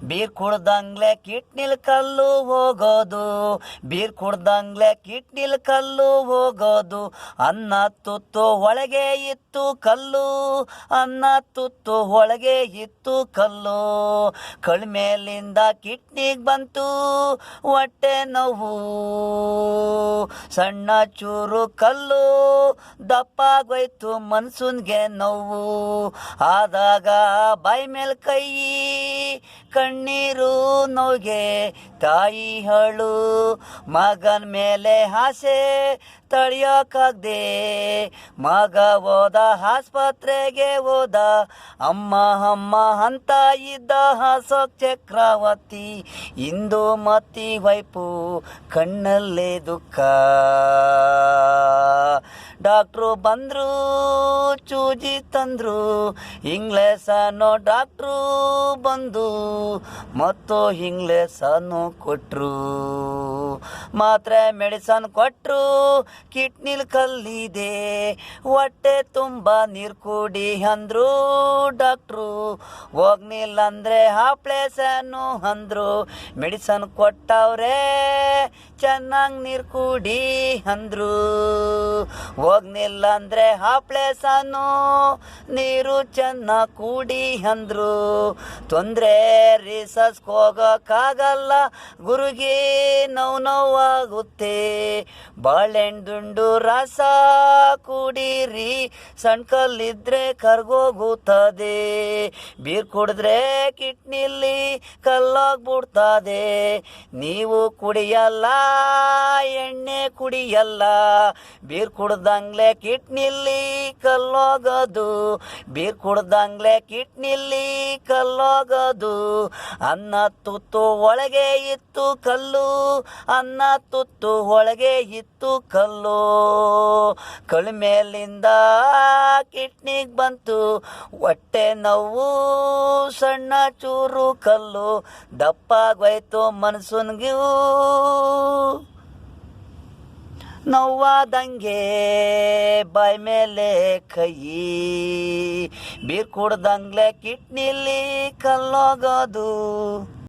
Beer ಕುಡ್ದಂಗ್ಲೆ ಕಿಟ್ನಿಲ್ ಕಲ್ಲು ಹೋಗೋದು, beer ಕುಡ್ದಂಗ್ಲೆ ಕಿಟ್ನಿಲ್ ಕಲ್ಲು ಹೋಗೋದು. ಅನ್ನ ತುತ್ತು ಒಳಗೆ ಇತ್ತು ಕಲ್ಲು, ಅನ್ನ ತುತ್ತು ಒಳಗೆ ಇತ್ತು ಕಲ್ಲು. ಕಳ್ಮೇಲಿಂದ ಕಿಟ್ನಿಗೆ ಬಂತು ಹೊಟ್ಟೆ ನೋವು, ಸಣ್ಣ ಚೂರು ಕಲ್ಲು ದಪ್ಪಾಗೋಯ್ತು ಮನ್ಸೂನ್ಗೆ ನೋವು. ಆದಾಗ ಬಾಯಿ ಮೇಲೆ ಕೈ, ಕಣ್ಣೀರು ನೋವಿಗೆ ತಾಯಿ ಹಳು. ಮಗನ ಮೇಲೆ ಆಸೆ ತಡೆಯೋಕ್ಕಾಗ್ದೆ ಮಗ ಹೋದ ಆಸ್ಪತ್ರೆಗೆ ಹೋದ. ಅಮ್ಮ ಅಮ್ಮ ಅಂತ ಇದ್ದ ಅಶೋಕ್ ಚಕ್ರವರ್ತಿ, ಇಂದು ಮತ್ತಿ ವೈಪು ಕಣ್ಣಲ್ಲೇ ದುಃಖ. ಡಾಕ್ಟ್ರು ಬಂದರು, ಚೂಜಿ ತಂದರು, ಇಂಗ್ಲೇಸನ್ನು ಡಾಕ್ಟ್ರು ಬಂದು ಮತ್ತು ಇಂಗ್ಲೇಸನ್ನು ಕೊಟ್ಟರು. ಮಾತ್ರೆ ಮೆಡಿಸನ್ ಕೊಟ್ಟರು, ಕಿಡ್ನಿಲ್ ಕಲ್ಲಿದೆ, ಹೊಟ್ಟೆ ತುಂಬ ನೀರು ಕುಡಿ ಅಂದರು ಡಾಕ್ಟ್ರು. ಹೋಗ್ನಿಲ್ಲ ಅಂದರೆ ಆಪ್ರೇಷನ್ನು ಅಂದರು. ಮೆಡಿಸನ್ ಕೊಟ್ಟವ್ರೆ, ಚೆನ್ನಾಗಿ ನೀರು ಕುಡಿ ಅಂದರು. ಹೋಗ್ನಿಲ್ಲ ಅಂದರೆ ಆಪ್ರೇಷನ್ನು, ನೀರು ಚೆನ್ನಾಗಿ ಕುಡಿ ಅಂದರು. ತೊಂದರೆ ರಿಸರ್ಚ್ಗೆ ಹೋಗೋಕ್ಕಾಗಲ್ಲ, ಗುರುಗೆ ನೋವಾಗುತ್ತೆ. ಬಾಳೆಹಣ್ಣು ದುಂಡು ರಸ ಕುಡೀರಿ, ಸಣ್ಕಲ್ಲಿದ್ರೆ ಕರ್ಗೋಗುತ್ತದೆ. ಬೀರ್ ಕುಡಿದ್ರೆ ಕಿಡ್ನಿಲಿ ಕಲ್ಲಾಗ್ಬಿಡ್ತದೆ. ನೀವು ಕುಡಿಯಲ್ಲ, ಎಣ್ಣೆ ಕುಡಿಯಲ್ಲ, ಬೀರ್ ಕುಡ್ದಂಗ್ಲೆ ಕಿಡ್ನಿಲಿ ಕಲ್ಲೋಗೋದು, ಬೀರ್ ಕುಡ್ದಂಗ್ಲೆ ಕಿಡ್ನಿಲಿ ಕಲ್ಲೋಗೋದು. ಅನ್ನ ತುತ್ತು ಒಳಗೆ ಇತ್ತು ಕಲ್ಲು, ಅನ್ನ ತುತ್ತು ಒಳಗೆ ಇತ್ತು ಕಲ್ಲು. ಕಳ್ಮೇಲಿಂದ ಕಿಡ್ನಿಗೆ ಬಂತು ಹೊಟ್ಟೆ ನೋವು, ಸಣ್ಣ ಚೂರು ಕಲ್ಲು ದಪ್ಪಾಗೋಯ್ತು ಮನ್ಸೂನ್ಗೂ ನೋವಾದಂಗೆ ಬಾಯಿ ಮೇಲೆ ಕೈ. ಬೀರ್ ಕುಡ್ದಂಗ್ಲೆ ಕಿಡ್ನಿಲಿ ಕಲ್ಲೋಗೋದು.